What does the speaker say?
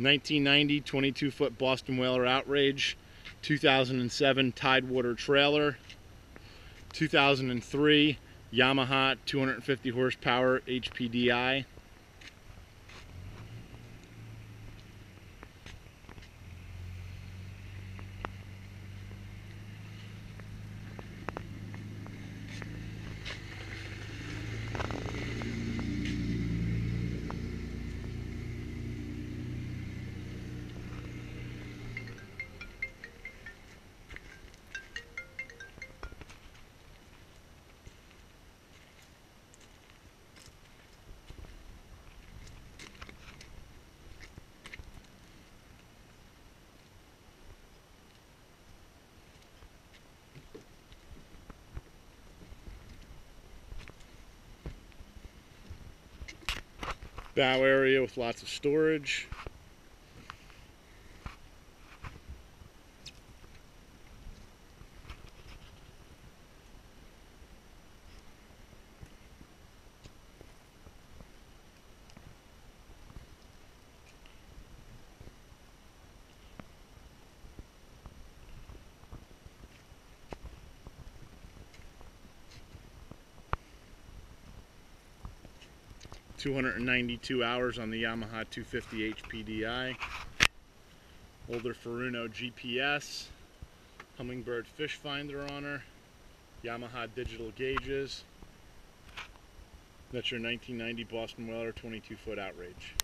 1990 22-foot Boston Whaler Outrage, 2007 Tidewater trailer, 2003 Yamaha 250 horsepower HPDI, bow area with lots of storage. (292 hours on the Yamaha 250 HPDI, older Furuno GPS, Humminbird fish finder on her, Yamaha digital gauges. That's your 1990 Boston Whaler 22-foot Outrage.